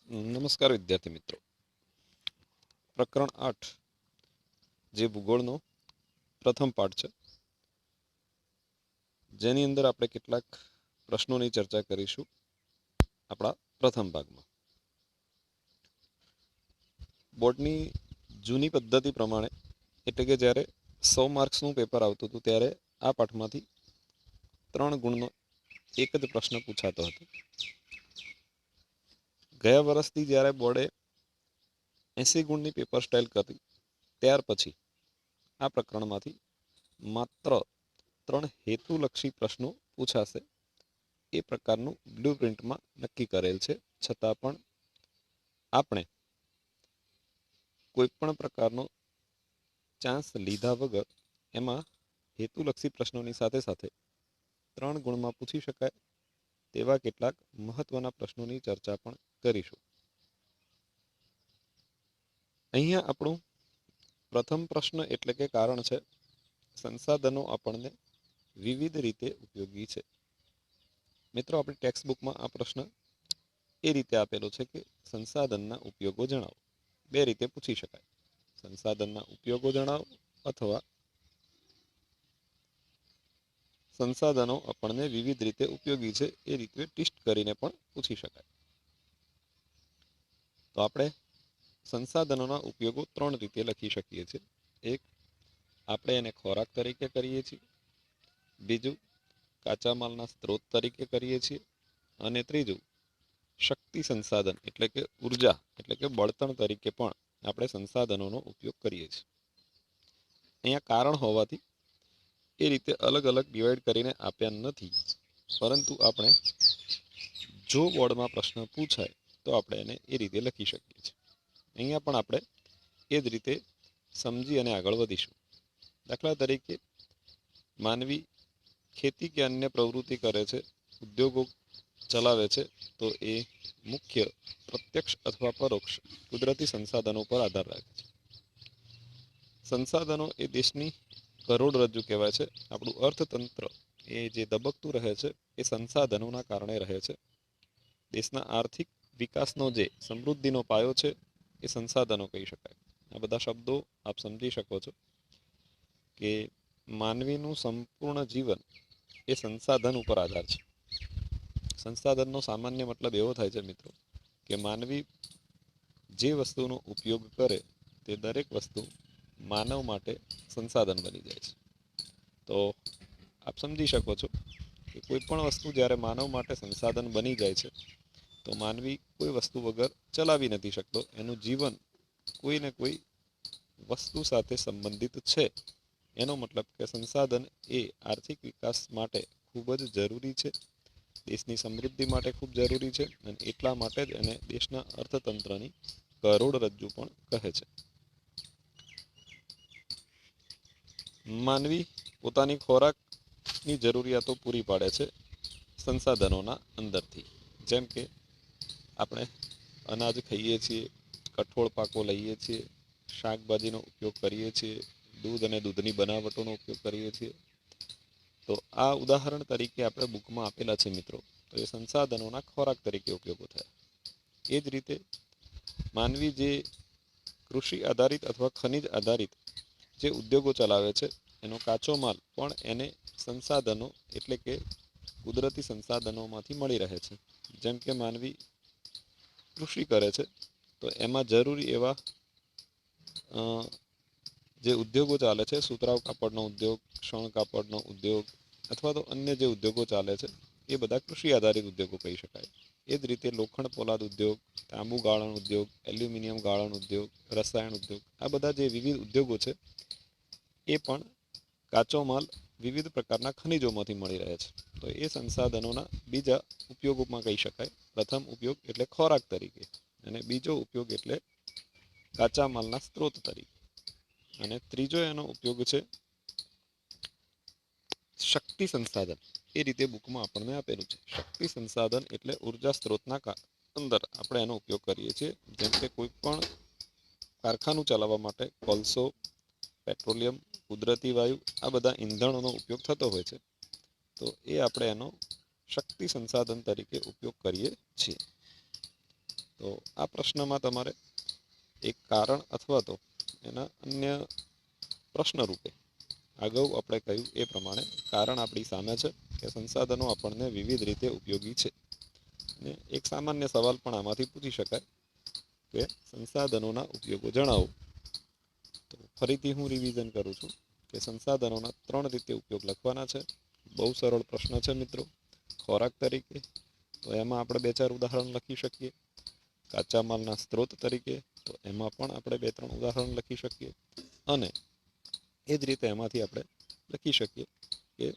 નમસ્કાર વિદ્યાર્થી મિત્રો. પ્રકરણ 8 જે ભૂગોળનો પ્રથમ પાઠ છે, જેની અંદર આપણે કેટલાક પ્રશ્નોની ચર્ચા કરીશું. આપણા પ્રથમ ભાગમાં બોર્ડની જૂની પદ્ધતિ પ્રમાણે, એટલે કે જ્યારે 100 માર્ક્સનું પેપર આવતું હતું ત્યારે આ પાઠમાંથી 3 ગુણનો એક જ પ્રશ્ન પૂછાતો હતો. ગયા વર્ષથી જ્યારે બોર્ડે 80 ગુણની પેપર સ્ટાઇલ કરી, ત્યાર પછી આ પ્રકરણમાંથી માત્ર 3 હેતુલક્ષી પ્રશ્નો પૂછાશે. એ પ્રકારનું બ્લુ પ્રિન્ટમાં નક્કી કરેલ છે. છતાં પણ આપણે કોઈ પણ પ્રકારનો ચાન્સ લીધા વગર એમાં હેતુલક્ષી પ્રશ્નોની સાથે સાથે 3 ગુણમાં પૂછી શકાય તેવા કેટલાક મહત્વના પ્રશ્નોની ચર્ચા પણ કરીશું. અહીંયા આપણું પ્રથમ પ્રશ્ન એટલે કે કારણ છે, સંસાધનો આપણને વિવિધ રીતે ઉપયોગી છે. મિત્રો, આપણી ટેક્સ્ટ બુકમાં આ પ્રશ્ન એ રીતે આપેલો છે કે સંસાધનના ઉપયોગો જણાવો. 2 રીતે પૂછી શકાય: સંસાધનના ઉપયોગો જણાવો અથવા સંસાધનો આપણને વિવિધ રીતે ઉપયોગી છે એ રીતે ટેસ્ટ કરીને પણ પૂછી શકાય. તો આપણે સંસાધનોના ઉપયોગો 3 રીતે લખી શકીએ છીએ. એક, આપણે એને ખોરાક તરીકે કરીએ છીએ. બીજું, કાચા માલના સ્ત્રોત તરીકે કરીએ છીએ. અને ત્રીજું, શક્તિ સંસાધન એટલે કે ઉર્જા એટલે કે બળતણ તરીકે પણ આપણે સંસાધનોનો ઉપયોગ કરીએ છીએ. અહીંયા કારણ હોવાથી એ રીતે અલગ અલગ ડિવાઈડ કરીને આપ્યા નથી, પરંતુ આપણે જો બોર્ડમાં પ્રશ્ન પૂછાય તો આપણે એને એ રીતે લખી શકીએ છીએ. અહીંયા પણ આપણે એ જ રીતે સમજી અને આગળ વધીશું. દાખલા તરીકે, માનવી ખેતી કે અન્ય પ્રવૃત્તિ કરે છે, ઉદ્યોગો ચલાવે છે, તો એ મુખ્ય પ્રત્યક્ષ અથવા પરોક્ષ કુદરતી સંસાધનો પર આધાર રાખે છે. સંસાધનો એ દેશની કરોડરજ્જુ કહેવાય છે. આપણું અર્થતંત્ર એ જે ધબકતું રહે છે એ સંસાધનોના કારણે રહે છે. દેશના આર્થિક વિકાસનો જે સમૃદ્ધિનો પાયો છે એ સંસાધનો કહી શકાય. આ બધા શબ્દો આપ સમજી શકો છો કે માનવીનું સંપૂર્ણ જીવન એ સંસાધન ઉપર આધાર છે. સંસાધનનો સામાન્ય મતલબ એવો થાય છે મિત્રો કે માનવી જે વસ્તુનો ઉપયોગ કરે તે દરેક વસ્તુ માનવ માટે સંસાધન બની જાય છે. તો આપ સમજી શકો છો કે કોઈ પણ વસ્તુ જ્યારે માનવ માટે સંસાધન બની જાય છે તો માનવી કોઈ વસ્તુ વગર ચલાવી નથી શકતો. એનું જીવન કોઈ ને કોઈ વસ્તુ સાથે સંબંધિત છે. એનો મતલબ કે સંસાધન એ આર્થિક વિકાસ માટે ખૂબ જ જરૂરી છે, દેશની સમૃદ્ધિ માટે ખૂબ જરૂરી છે, અને એટલા માટે જ એને દેશના અર્થતંત્રની કરોડરજ્જુ પણ કહે છે. માનવી પોતાની ખોરાકની જરૂરિયાતો પૂરી પાડે છે સંસાધનોના અંદરથી. જેમ કે આપણે અનાજ ખાઈએ છીએ, કઠોળ પાકો લઈએ છીએ, શાકભાજીનો ઉપયોગ કરીએ છીએ, દૂધ અને દૂધની બનાવટોનો ઉપયોગ કરીએ છીએ. તો આ ઉદાહરણ તરીકે આપણે બુકમાં આપેલા છે મિત્રો. તો એ સંસાધનોના ખોરાક તરીકે ઉપયોગો થયા. એ જ રીતે માનવી જે કૃષિ આધારિત અથવા ખનિજ આધારિત જે ઉદ્યોગો ચલાવે છે એનો કાચો માલ પણ એને સંસાધનો એટલે કે કુદરતી સંસાધનોમાંથી મળી રહે છે. જેમ કે માનવી કૃષિ કરે છે તો એમાં જરૂરી એવા જે ઉદ્યોગો ચાલે છે, સુતરાઉ કાપડનો ઉદ્યોગ, શણ કાપડનો ઉદ્યોગ અથવા તો અન્ય જે ઉદ્યોગો ચાલે છે એ બધા કૃષિ આધારિત ઉદ્યોગો કહી શકાય. એ જ રીતે લોખંડ પોલાદ ઉદ્યોગ, તાંબુ ગાળણ ઉદ્યોગ, એલ્યુમિનિયમ ગાળણ ઉદ્યોગ, રસાયણ ઉદ્યોગ, આ બધા જે વિવિધ ઉદ્યોગો છે એ પણ કાચો માલ વિવિધ પ્રકારના ખનિજોમાંથી મળી રહે છે. તો એ સંસાધનોના બીજા ઉપયોગોમાં કહી શકાય. પ્રથમ ઉપયોગ એટલે ખોરાક તરીકે, અને બીજો ઉપયોગ એટલે કાચા માલના સ્ત્રોત તરીકે, અને ત્રીજો એનો ઉપયોગ છે શક્તિ સંસાધન. એ રીતે બુકમાં આપણને આપેલું છે. શક્તિ સંસાધન એટલે ઉર્જા સ્ત્રોતના અંદર આપણે એનો ઉપયોગ કરીએ છીએ. જેમ કે કોઈ પણ કારખાનું ચલાવવા માટે કોલસો, પેટ્રોલિયમ, કુદરતી વાયુ, આ બધા ઈંધણોનો ઉપયોગ થતો હોય છે. તો એ આપણે એનો શક્તિ સંસાધન તરીકે ઉપયોગ કરીએ છીએ. તો આ પ્રશ્નમાં તમારે એક કારણ અથવા તો એના અન્ય પ્રશ્ન રૂપે અગાઉ આપણે કહ્યું એ પ્રમાણે કારણ આપણી સામે છે કે સંસાધનો આપણને વિવિધ રીતે ઉપયોગી છે. અને એક સામાન્ય સવાલ પણ આમાંથી પૂછી શકાય કે સંસાધનોના ઉપયોગો જણાવો. તો ફરીથી હું રિવિઝન કરું છું કે સંસાધનોના 3 રીતે ઉપયોગ લખવાના છે. બહુ સરળ પ્રશ્ન છે મિત્રો. ખોરાક તરીકે, તો એમાં આપણે 2-4 ઉદાહરણ લખી શકીએ. કાચા માલના સ્ત્રોત તરીકે, તો એમાં પણ આપણે 2-3 ઉદાહરણ લખી શકીએ. અને એ જ રીતે એમાંથી આપણે લખી શકીએ કે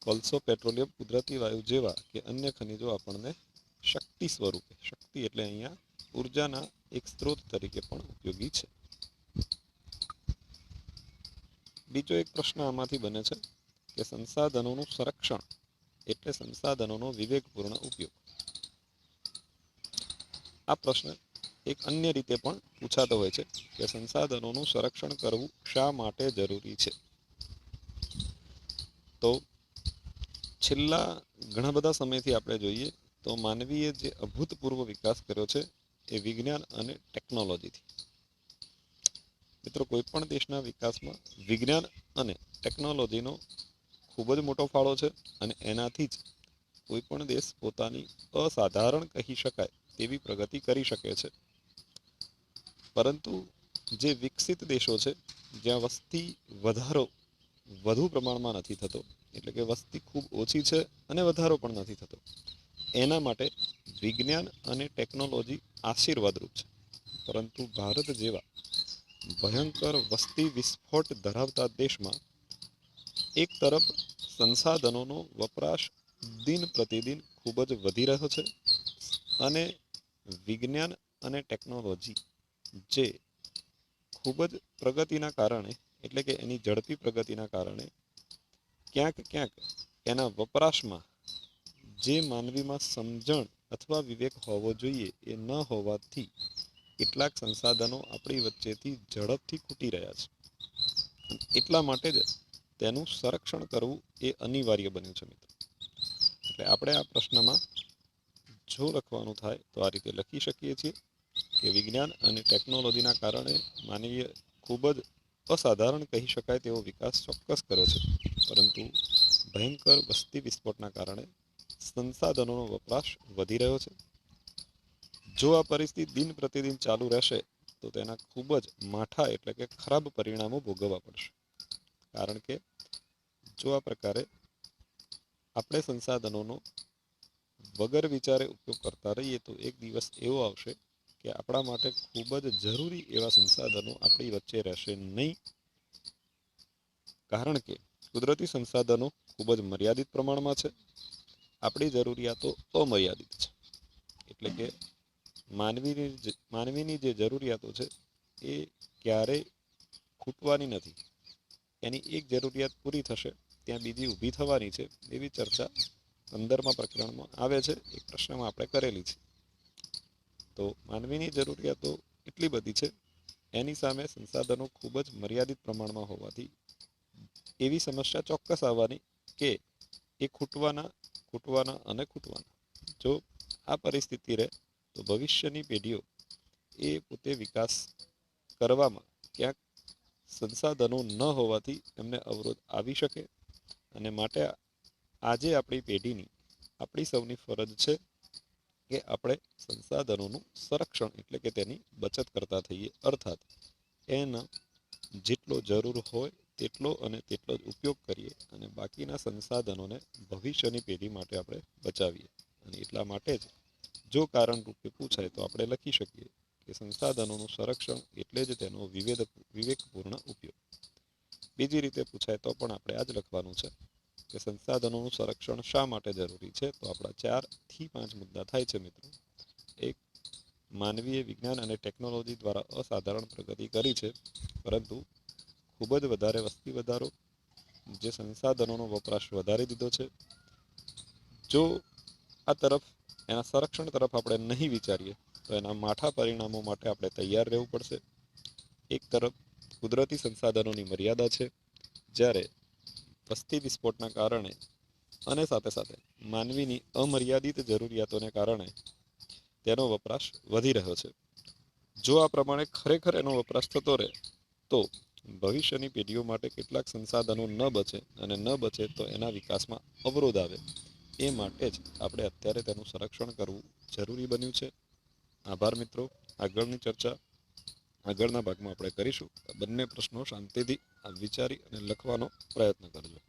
કોલસો, પેટ્રોલિયમ, કુદરતી વાયુ જેવા કે અન્ય ખનિજો આપણને શક્તિ સ્વરૂપે, શક્તિ એટલે અહીંયા ઉર્જાના એક સ્ત્રોત તરીકે પણ ઉપયોગી છે. બીજો એક પ્રશ્ન આમાંથી બને છે કે સંસાધનોનું સંરક્ષણ એટલે સંસાધનોનો વિવેકપૂર્ણ ઉપયોગ. આ પ્રશ્ન એક અન્ય રીતે પણ પૂછાતો હોય છે કે સંસાધનોનું સંરક્ષણ કરવું શા માટે જરૂરી છે. તો છેલ્લા ઘણા બધા સમયથી આપણે જોઈએ તો માનવીએ જે અભૂતપૂર્વ વિકાસ કર્યો છે એ વિજ્ઞાન અને ટેકનોલોજીથી. મિત્રો, કોઈ પણ દેશના વિકાસમાં વિજ્ઞાન અને ટેકનોલોજીનો ખૂબ જ મોટો ફાળો છે અને એનાથી જ કોઈ પણ દેશ પોતાની અસાધારણ કહી શકાય તેવી પ્રગતિ કરી શકે છે. પરંતુ જે વિકસિત દેશો છે જ્યાં વસ્તી વધારો વધુ પ્રમાણમાં નથી થતો, એટલે કે વસ્તી ખૂબ ઓછી છે અને વધારો પણ નથી થતો, એના માટે વિજ્ઞાન અને ટેકનોલોજી આશીર્વાદરૂપ છે. પરંતુ ભારત જેવા ભયંકર વસ્તી વિસ્ફોટ ધરાવતા દેશમાં એક તરફ સંસાધનોનો વપરાશ દિન પ્રતિદિન ખૂબ જ વધી રહ્યો છે અને વિજ્ઞાન અને ટેકનોલોજી જે ખૂબ જ પ્રગતિના કારણે, એટલે કે એની ઝડપી પ્રગતિના કારણે ક્યાંક એના વપરાશમાં જે માનવીમાં સમજણ અથવા વિવેક હોવો જોઈએ એ ન હોવાથી કેટલાક સંસાધનો આપણી વચ્ચેથી ઝડપથી ખૂટી રહ્યા છે. એટલા માટે જ તેનું સંરક્ષણ કરવું એ અનિવાર્ય બન્યું છે મિત્રો. એટલે આપણે આ પ્રશ્નમાં જો લખવાનું થાય તો આ રીતે લખી શકીએ છીએ કે વિજ્ઞાન અને ટેકનોલોજીના કારણે માનવીય ખૂબ જ અસાધારણ કહી શકાય તેવો વિકાસ ચોક્કસ કર્યો છે, પરંતુ ભયંકર વસ્તી વિસ્ફોટના કારણે સંસાધનોનો વપરાશ વધી રહ્યો છે. જો આ પરિસ્થિતિ દિન પ્રતિદિન ચાલુ રહેશે તો તેના ખૂબ જ માઠા, એટલે કે ખરાબ પરિણામો ભોગવવા પડશે. કારણ કે જો આ પ્રકારે આપણે સંસાધનોનો વગર વિચારે ઉપયોગ કરતા રહીએ તો એક દિવસ એવો આવશે કે આપણા માટે ખૂબ જ જરૂરી એવા સંસાધનો આપણી વચ્ચે રહેશે નહીં. કારણ કે કુદરતી સંસાધનો ખૂબ જ મર્યાદિત પ્રમાણમાં છે, આપણી જરૂરિયાતો અમર્યાદિત છે. એટલે કે માનવીની જે જરૂરિયાતો છે એ ક્યારેય ખૂટવાની નથી. એની એક જરૂરિયાત પૂરી થશે ત્યાં બીજી ઊભી થવાની છે, એવી ચર્ચા 15મા પ્રકરણમાં આવે છે. એક પ્રશ્નમાં આપણે કરેલી છે. તો માનવીની જરૂરિયાતો એટલી બધી છે, એની સામે સંસાધનો ખૂબ જ મર્યાદિત પ્રમાણમાં હોવાથી એવી સમસ્યા ચોક્કસ આવવાની કે એ ખૂટવાના. જો આ પરિસ્થિતિ રહે તો ભવિષ્યની પેઢીઓ એ પોતે વિકાસ કરવામાં ક્યાંક સંસાધનો ન હોવાથી એમને અવરોધ આવી શકે. અને માટે આજે આપણી સૌની ફરજ છે કે આપણે સંસાધનોનું સંરક્ષણ, એટલે કે તેની બચત કરતા થઈએ. અર્થાત એના જેટલો જરૂર હોય તેટલો જ ઉપયોગ કરીએ અને બાકીના સંસાધનોને ભવિષ્યની પેઢી માટે આપણે બચાવીએ. અને એટલા માટે જ જો કારણ રૂપે પૂછાય તો આપણે લખી શકીએ કે સંસાધનોનું સંરક્ષણ એટલે જ તેનો વિવેકપૂર્ણ ઉપયોગ. બીજી રીતે પૂછાય તો પણ આપણે આ જ લખવાનું છે કે સંસાધનોનું સંરક્ષણ શા માટે જરૂરી છે. તો આપણા 4 થી 5 મુદ્દા થાય છે મિત્રો. એક, માનવીય વિજ્ઞાન અને ટેકનોલોજી દ્વારા અસાધારણ પ્રગતિ કરી છે, પરંતુ ખૂબ જ વધારે વસ્તી વધારો જે સંસાધનોનો વપરાશ વધારી દીધો છે. જો આ તરફ, એના સંરક્ષણ તરફ આપણે નહીં વિચારીએ તો એના માઠા પરિણામો માટે આપણે તૈયાર રહેવું પડશે. એક તરફ કુદરતી સંસાધનોની મર્યાદા છે, જ્યારે વસ્તી વિસ્ફોટના કારણે અને સાથે સાથે માનવીની અમર્યાદિત જરૂરિયાતોને કારણે તેનો વપરાશ વધી રહ્યો છે. જો આ પ્રમાણે ખરેખર એનો વપરાશ થતો રહે તો ભવિષ્યની પેઢીઓ માટે કેટલાક સંસાધનો ન બચે, અને ન બચે તો એના વિકાસમાં અવરોધ આવે. એ માટે જ આપણે અત્યારે તેનું સંરક્ષણ કરવું જરૂરી બન્યું છે. આભાર મિત્રો. આગળની ચર્ચા આગળના ભાગમાં આપણે કરીશું. બંને પ્રશ્નો શાંતિથી વિચારી અને લખવાનો પ્રયત્ન કરજો.